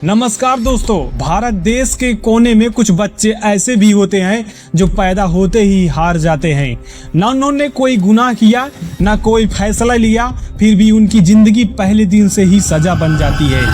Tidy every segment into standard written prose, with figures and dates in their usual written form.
नमस्कार दोस्तों, भारत देश के कोने में कुछ बच्चे ऐसे भी होते हैं जो पैदा होते ही हार जाते हैं। ना उन्होंने कोई गुनाह किया, ना कोई फैसला लिया, फिर भी उनकी जिंदगी पहले दिन से ही सजा बन जाती है।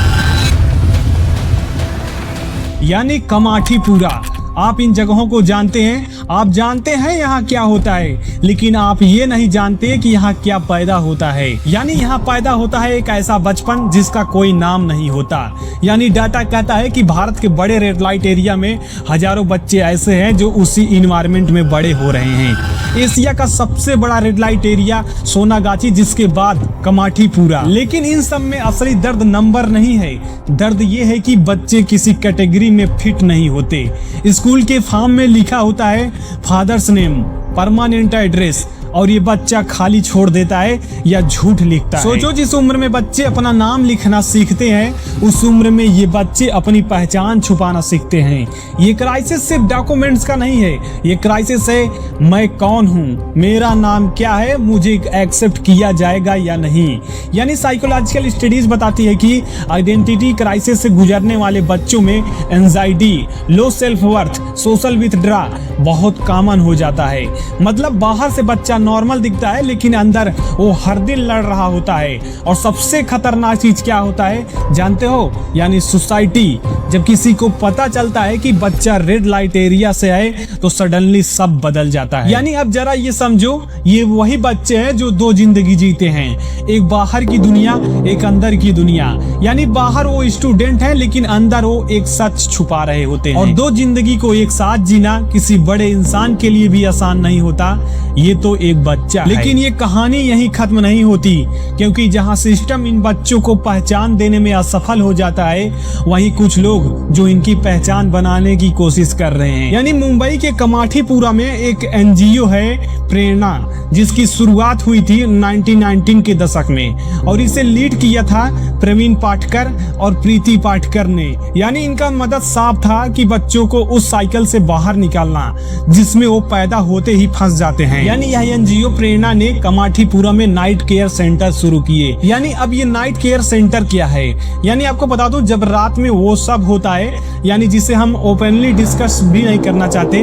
यानी कमाठीपुरा। आप इन जगहों को जानते हैं, आप जानते हैं यहाँ क्या होता है, लेकिन आप ये नहीं जानते कि यहाँ क्या पैदा होता है। यानी यहाँ पैदा होता है एक ऐसा बचपन जिसका कोई नाम नहीं होता। यानी डाटा कहता है कि भारत के बड़े रेड लाइट एरिया में हजारों बच्चे ऐसे हैं जो उसी इन्वायरमेंट में बड़े हो रहे हैं। एशिया का सबसे बड़ा रेड लाइट एरिया सोनागाछी, जिसके बाद कमाठीपुरा। लेकिन इन सब में असली दर्द नंबर नहीं है, दर्द ये है कि बच्चे किसी कैटेगरी में फिट नहीं होते। स्कूल के फॉर्म में लिखा होता है फादर्स नेम, परमानेंट एड्रेस, और ये बच्चा खाली छोड़ देता है या झूठ लिखता है। सोचो, जिस उम्र में बच्चे अपना नाम लिखना सीखते हैं, उस उम्र में ये बच्चे अपनी पहचान छुपाना सीखते हैं। ये क्राइसिस सिर्फ डॉक्यूमेंट्स का नहीं है, ये क्राइसिस है मैं कौन हूँ, मेरा नाम क्या है, मुझे एक्सेप्ट किया जाएगा या नहीं। यानी साइकोलॉजिकल स्टडीज बताती है कि आइडेंटिटी क्राइसिस से गुजरने वाले बच्चों में anxiety, low self worth, social withdraw बहुत कॉमन हो जाता है। मतलब बाहर से बच्चा नॉर्मल दिखता है, लेकिन अंदर वो हर दिन लड़ रहा होता है। और सबसे खतरनाक चीज क्या होता है जानते हो? यानी सोसाइटी। जब किसी को पता चलता है कि बच्चा रेड लाइट एरिया से है, तो सडनली सब बदल जाता है। यानी अब जरा ये समझो, ये वही बच्चे हैं जो दो जिंदगी जीते हैं, एक बाहर की दुनिया, एक अंदर की दुनिया। यानी बाहर वो स्टूडेंट है, लेकिन अंदर वो एक सच छुपा रहे होते हैं। और दो जिंदगी को एक साथ जीना किसी बड़े इंसान के लिए भी आसान नहीं होता। ये तो एक बच्चा है। लेकिन ये कहानी यहीं खत्म नहीं होती, क्योंकि जहां सिस्टम इन बच्चों को पहचान देने में असफल हो जाता है, वहीं कुछ लोग जो इनकी पहचान बनाने की कोशिश कर रहे हैं। यानी मुंबई के कमाठीपुरा में एक एनजीओ है प्रेरणा, जिसकी शुरुआत हुई थी 1919 के दशक में, और इसे लीड किया था प्रवीण पाटकर और प्रीति पाटकर ने। यानी इनका मदद साफ था कि बच्चों को उस साइकिल से बाहर निकालना जिसमें वो पैदा होते ही फंस जाते हैं। यानी यह एनजीओ प्रेरणा ने कमाठीपुरा में नाइट केयर सेंटर शुरू किए। यानी अब ये नाइट केयर सेंटर क्या है? यानी आपको बता दूं, जब रात में वो सब होता है, यानी जिसे हम ओपनली डिस्कस भी नहीं करना चाहते,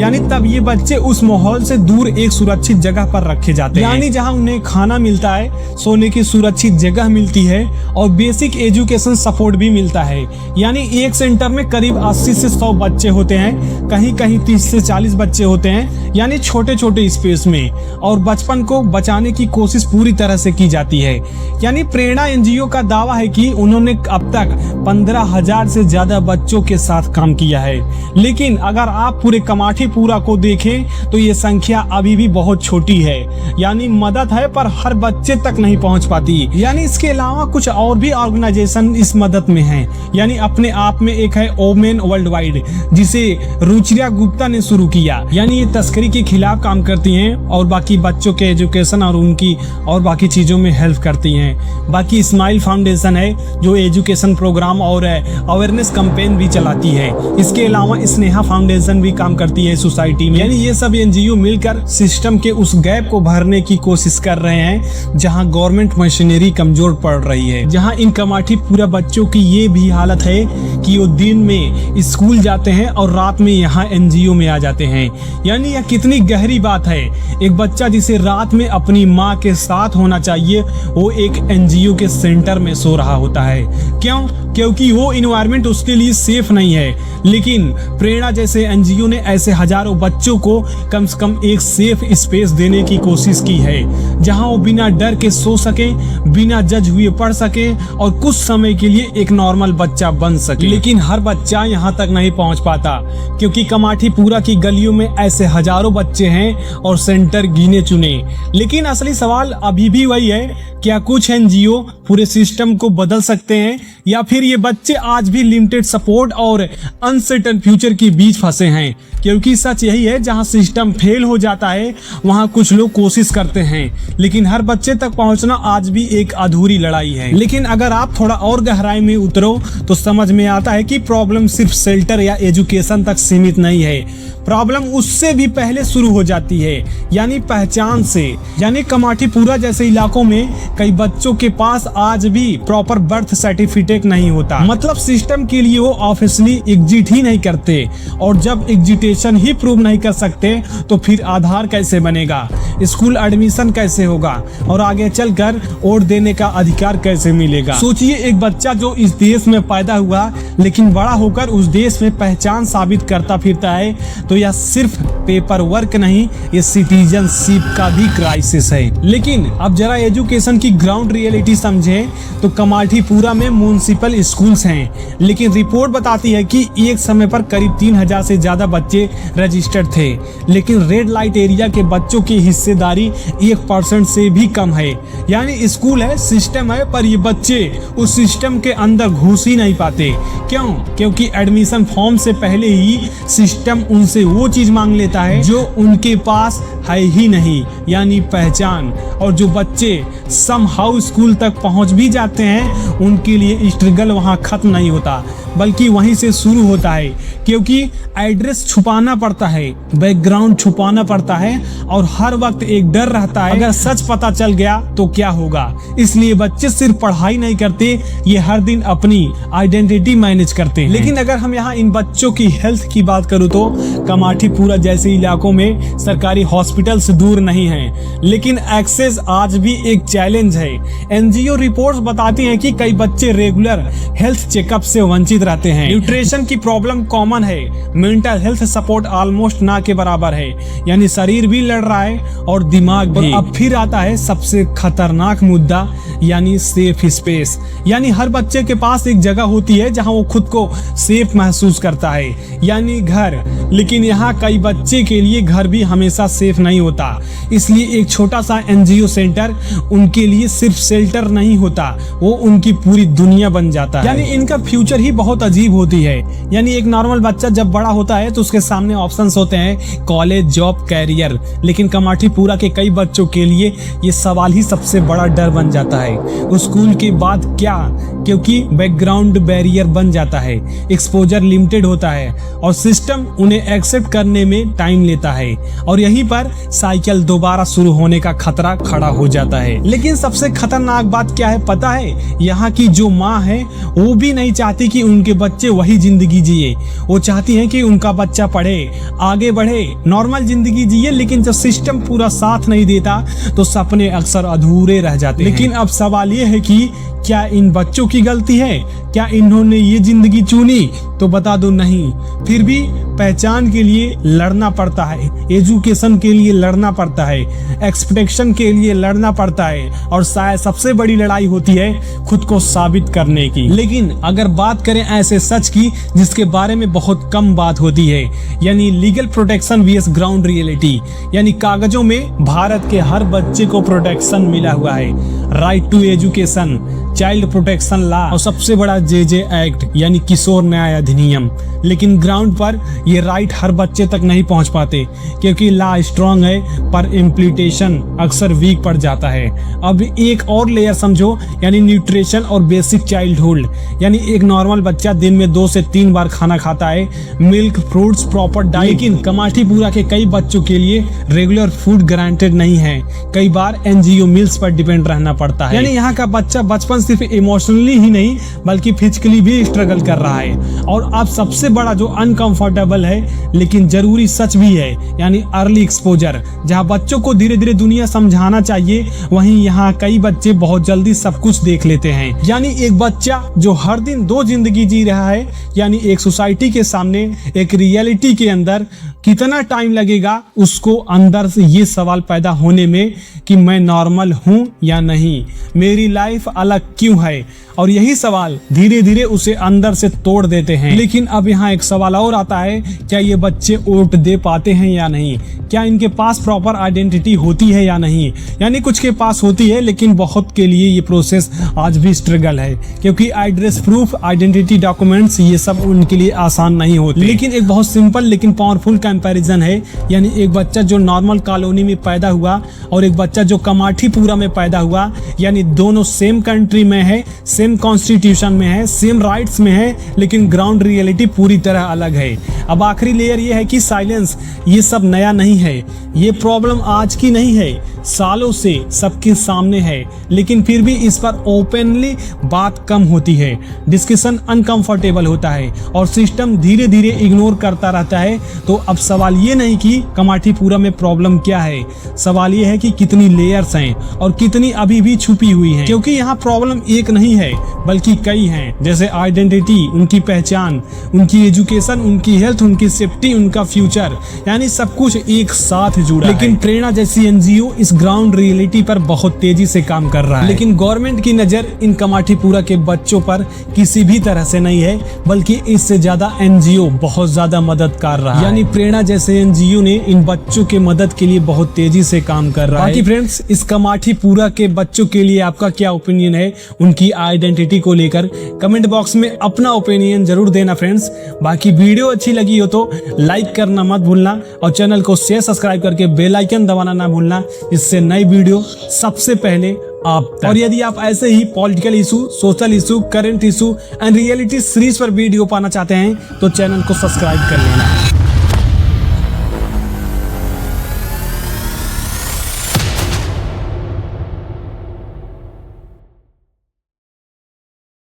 यानी तब ये बच्चे उस माहौल से दूर एक सुरक्षित जगह पर रखे जाते हैं। यानी जहां उन्हें खाना मिलता है, सोने की सुरक्षित जगह मिलती है और बेसिक एजुकेशन सपोर्ट भी मिलता है। यानी एक सेंटर में करीब 80 से 100 बच्चे होते हैं, कहीं कहीं 30 से 40 बच्चे होते हैं, यानी छोटे छोटे स्पेस में। और बचपन को बचाने की कोशिश पूरी तरह से की जाती है। यानी प्रेरणा एनजीओ का दावा है कि उन्होंने अब तक 15,000 से ज्यादा बच्चों के साथ काम किया है। लेकिन अगर आप पूरे कमाठीपुरा को देखें तो ये संख्या अभी भी बहुत छोटी है। यानी मदद है, पर हर बच्चे तक नहीं पहुंच पाती। यानी इसके अलावा कुछ और भी ऑर्गेनाइजेशन इस मदद में हैं। यानी अपने आप में एक है ओमेन वर्ल्ड वाइड, जिसे रुचिरा गुप्ता ने शुरू किया। यानी ये तस्करी के खिलाफ काम करती हैं और बाकी बच्चों के एजुकेशन और उनकी और बाकी चीजों में हेल्प करती हैं। बाकी स्माइल फाउंडेशन है जो एजुकेशन प्रोग्राम और अवेयरनेस कैंपेन भी चलाती है। इसके अलावा स्नेहा फाउंडेशन भी काम करती है सोसाइटी में। यानी ये सब एनजीओ मिलकर सिस्टम के उस गैप को भरने की कोशिश कर रहे हैं जहां गवर्नमेंट मशीनरी कमजोर पड़ रही है। जहां इन कमाठीपुरा बच्चों की ये भी हालत है कि वो दिन में स्कूल जाते हैं और रात में यहाँ एनजीओ में आ जाते हैं। यानी यह कितनी गहरी बात है। एक बच्चा जिसे रात में अपनी माँ के साथ होना चाहिए, वो एक एनजीओ के सेंटर में सो रहा होता है। क्यों? क्योंकि वो इन्वायरमेंट उसके लिए सेफ नहीं है। लेकिन प्रेरणा जैसे एनजीओ ने ऐसे हजारों बच्चों को कम से कम एक सेफ स्पेस देने की कोशिश की है, जहां वो बिना डर के सो सके, बिना जज हुए पढ़ सके और कुछ समय के लिए एक नॉर्मल बच्चा बन सके। लेकिन हर बच्चा यहाँ तक नहीं पहुँच पाता, क्योंकि कमाठीपुरा की गलियों में ऐसे हजारों बच्चे हैं और सेंटर गिने चुने। लेकिन असली सवाल अभी भी वही है, क्या कुछ एनजीओ पूरे सिस्टम को बदल सकते हैं, या फिर ये बच्चे आज भी लिमिटेड सपोर्ट और अनसर्टेन फ्यूचर के बीच फंसे हैं? क्योंकि सच यही है, जहां सिस्टम फेल हो जाता है वहां कुछ लोग कोशिश करते हैं, लेकिन हर बच्चे तक पहुंचना आज भी एक अधूरी लड़ाई है। लेकिन अगर आप थोड़ा और गहराई में उतरो तो समझ में आता है कि प्रॉब्लम सिर्फ शेल्टर या एजुकेशन तक सीमित नहीं है। प्रॉब्लम उससे भी पहले शुरू हो जाती है, यानी पहचान से। यानी कमाठीपुरा जैसे इलाकों में कई बच्चों के पास आज भी प्रॉपर बर्थ सर्टिफिकेट नहीं होता, मतलब सिस्टम के लिए वो ऑफिशियली एग्जिट ही नहीं करते, और जब एग्जिटेशन ही प्रूव नहीं कर सकते तो फिर आधार कैसे बनेगा, स्कूल एडमिशन कैसे होगा, और आगे चलकर वोट देने का अधिकार कैसे मिलेगा। सोचिए एक बच्चा जो इस देश में पैदा हुआ लेकिन बड़ा होकर उस देश में पहचान साबित करता फिरता है, तो यह सिर्फ पेपर वर्क नहीं, ये सिटीजनशिप का भी क्राइसिस है। लेकिन अब जरा एजुकेशन की ग्राउंड रियलिटी समझे तो कमाठीपुरा में म्युनिसिपल स्कूल्स हैं, लेकिन रिपोर्ट बताती है कि एक समय पर करीब 3000 से ज्यादा बच्चे रजिस्टर्ड थे, लेकिन रेड लाइट एरिया के बच्चों की हिस्सेदारी 1% से भी कम है। यानी स्कूल है, सिस्टम है, पर ये बच्चे उस सिस्टम के अंदर घुस ही नहीं पाते। क्यों? क्योंकि एडमिशन फॉर्म से पहले ही सिस्टम उनसे वो चीज मांग लेता है जो उनके पास है ही नहीं, यानी पहचान। और जो बच्चे समहाउ स्कूल तक पहुंच भी जाते हैं, उनके लिए स्ट्रगल वहां खत्म नहीं होता, बल्कि वहीं से शुरू होता है, क्योंकि एड्रेस छुपाना पड़ता है, बैकग्राउंड छुपाना पड़ता है, और हर वक्त एक डर रहता है अगर सच पता चल गया तो क्या होगा। इसलिए बच्चे सिर्फ पढ़ाई नहीं करते, ये हर दिन अपनी आइडेंटिटी मैनेज करते हैं। लेकिन अगर हम यहाँ इन बच्चों की हेल्थ की बात करूँ तो कमाठीपुरा जैसे इलाकों में सरकारी हॉस्पिटल्स दूर नहीं हैं, लेकिन एक्सेस आज भी एक चैलेंज है। एनजीओ रिपोर्ट्स बताती हैं कि कई बच्चे रेगुलर हेल्थ चेकअप से वंचित रहते हैं। न्यूट्रिशन की प्रॉब्लम कॉमन है, मेंटल हेल्थ सपोर्ट ऑलमोस्ट ना के बराबर है, यानी शरीर भी लड़ रहा है और दिमाग भी। अब फिर आता है सबसे खतरनाक मुद्दा, यानी सेफ स्पेस। यानी हर बच्चे के पास एक जगह होती है जहां वो खुद को सेफ महसूस करता है, यानी घर। लेकिन यहाँ कई बच्चे के लिए घर भी हमेशा सेफ नहीं होता, इसलिए एक छोटा सा एनजीओ सेंटर उनके लिए सिर्फ शेल्टर नहीं होता, वो उनकी पूरी दुनिया बन जाता है। यानी इनका फ्यूचर ही बहुत अजीब होती है। यानी एक नॉर्मल बच्चा जब बड़ा होता है तो उसके सामने ऑप्शंस होते हैं कॉलेज, जॉब, कैरियर, लेकिन कमाठीपुरा के कई बच्चों के लिए ये सवाल ही सबसे बड़ा डर बन जाता है, स्कूल के बाद क्या, क्योंकि बैकग्राउंड बैरियर बन जाता है, एक्सपोजर लिमिटेड होता है, और सिस्टम उन्हें एक्सेप्ट करने में टाइम लेता है, और यहीं पर साइकिल दोबारा शुरू होने का खतरा खड़ा हो जाता है। लेकिन सबसे खतरनाक बात क्या है पता है? यहाँ की जो माँ है वो भी नहीं चाहती कि उनके बच्चे वही जिंदगी जिए, वो चाहती है कि उनका बच्चा पढ़े, आगे बढ़े, नॉर्मल जिंदगी जिए, लेकिन जब सिस्टम पूरा साथ नहीं देता तो सपने अक्सर अधूरे रह जाते हैं। लेकिन अब सवाल ये है कि क्या इन बच्चों की गलती है? क्या इन्होंने ये जिंदगी चुनी? तो बता दो नहीं। फिर भी पहचान के लिए लड़ना पड़ता है, एजुकेशन के लिए लड़ना पड़ता है, एक्सपेक्टेशन के लिए लड़ना पड़ता है, और शायद सबसे बड़ी लड़ाई होती है खुद को साबित करने की। लेकिन अगर बात करें ऐसे सच की जिसके बारे में बहुत कम बात होती है, यानी legal protection VS ground reality, यानी कागजों में भारत के हर बच्चे को प्रोटेक्शन मिला हुआ है, right to education, child protection law, और सबसे बड़ा जेजे एक्ट यानी किशोर न्याय अधिनियम। लेकिन ग्राउंड पर ये राइट हर बच्चे तक नहीं पहुंच पाते, क्योंकि लॉ स्ट्रांग है पर इम्प्लीमेंटेशन अक्सर वीक पड़ जाता है। अब एक और लेयर समझो, यानी न्यूट्रिशन और बेसिक चाइल्डहुड, यानी एक नॉर्मल बच्चा दिन में 2 से 3 बार खाना खाता है, मिल्क, फ्रूट्स, प्रॉपर डाइट। लेकिन कमाठीपुरा के कई बच्चों के लिए रेगुलर फूड गारंटेड नहीं है, कई बार एनजीओ मील्स पर डिपेंड रहना पड़ता है। यानी यहाँ का बच्चा बचपन सिर्फ इमोशनली ही नहीं बल्कि फिजिकली भी स्ट्रगल कर रहा है। और अब सबसे बड़ा जो अनकंफर्टेबल है लेकिन जरूरी सच भी है, यानी अर्ली एक्सपोजर। जहाँ बच्चों को धीरे धीरे दुनिया समझाना चाहिए, वहीं यहाँ कई बच्चे बहुत जल्दी सब कुछ देख लेते हैं। यानी एक बच्चा जो हर दिन 2 जिंदगी जी रहा है, यानी एक सोसाइटी के सामने, एक रियलिटी के अंदर, कितना टाइम लगेगा उसको अंदर से ये सवाल पैदा होने में कि मैं नॉर्मल हूँ या नहीं, मेरी लाइफ अलग क्यों है। और यही सवाल धीरे धीरे उसे अंदर से तोड़ देते हैं। लेकिन अब यहाँ एक सवाल और आता है, क्या ये बच्चे वोट दे पाते हैं या नहीं? क्या इनके पास प्रॉपर आइडेंटिटी होती है या नहीं? यानी कुछ के पास होती है, लेकिन बहुत के लिए ये प्रोसेस आज भी स्ट्रगल है, क्योंकि एड्रेस प्रूफ, आइडेंटिटी डॉक्यूमेंट्स, ये सब उनके लिए आसान नहीं होते। लेकिन एक बहुत सिंपल लेकिन पावरफुल कंपैरिजन है, यानी एक बच्चा जो नॉर्मल कॉलोनी में पैदा हुआ और एक बच्चा जो कमाठीपुरा में पैदा हुआ, यानी दोनों सेम कंट्री में है, सेम कॉन्स्टिट्यूशन में है, सेम राइट्स में है, लेकिन ग्राउंड ग्राउंड रियलिटी पूरी तरह अलग है। अब आखिरी लेयर ये है कि साइलेंस, ये सब नया नहीं है, ये प्रॉब्लम आज की नहीं है, सालों से सबके सामने है, लेकिन फिर भी इस पर ओपनली बात कम होती है, डिस्कशन अनकंफर्टेबल होता है और सिस्टम धीरे धीरे इग्नोर करता रहता है। तो अब सवाल ये नहीं कि कमाठीपुरा में प्रॉब्लम क्या है, सवाल ये है कि कितनी लेयर्स हैं और कितनी अभी भी छुपी हुई हैं, क्योंकि यहाँ प्रॉब्लम एक नहीं है बल्कि कई हैं, जैसे आइडेंटिटी, उनकी पहचान, उनकी एजुकेशन, उनकी हेल्थ, उनकी सेफ्टी, उनका फ्यूचर, यानी सब कुछ एक साथ जुड़ा है। लेकिन प्रेरणा जैसी एनजीओ इस ग्राउंड रियलिटी पर बहुत तेजी से काम कर रहा है, लेकिन गवर्नमेंट की नजर इन कमाठीपुरा के बच्चों पर किसी भी तरह से नहीं है, बल्कि इससे ज्यादा एनजीओ बहुत ज्यादा मदद कर रहा है। यानी प्रेरणा जैसे एनजीओ ने इन बच्चों के मदद के लिए बहुत तेजी से काम कर रहा है। बाकी फ्रेंड्स, इस कमाठीपुरा के बच्चों के लिए आपका क्या ओपिनियन है उनकी आइडेंटिटी को लेकर? कमेंट बॉक्स में अपना ओपिनियन जरूर देना फ्रेंड्स। बाकी वीडियो अच्छी लगी हो तो लाइक करना मत भूलना और चैनल को शेयर सब्सक्राइब करके बेल आइकन दबाना ना भूलना, इससे नई वीडियो सबसे पहले आप तक। और यदि आप ऐसे ही political issue, social issue, current issue and reality series पर वीडियो पाना चाहते हैं तो चैनल को सब्सक्राइब कर लेना।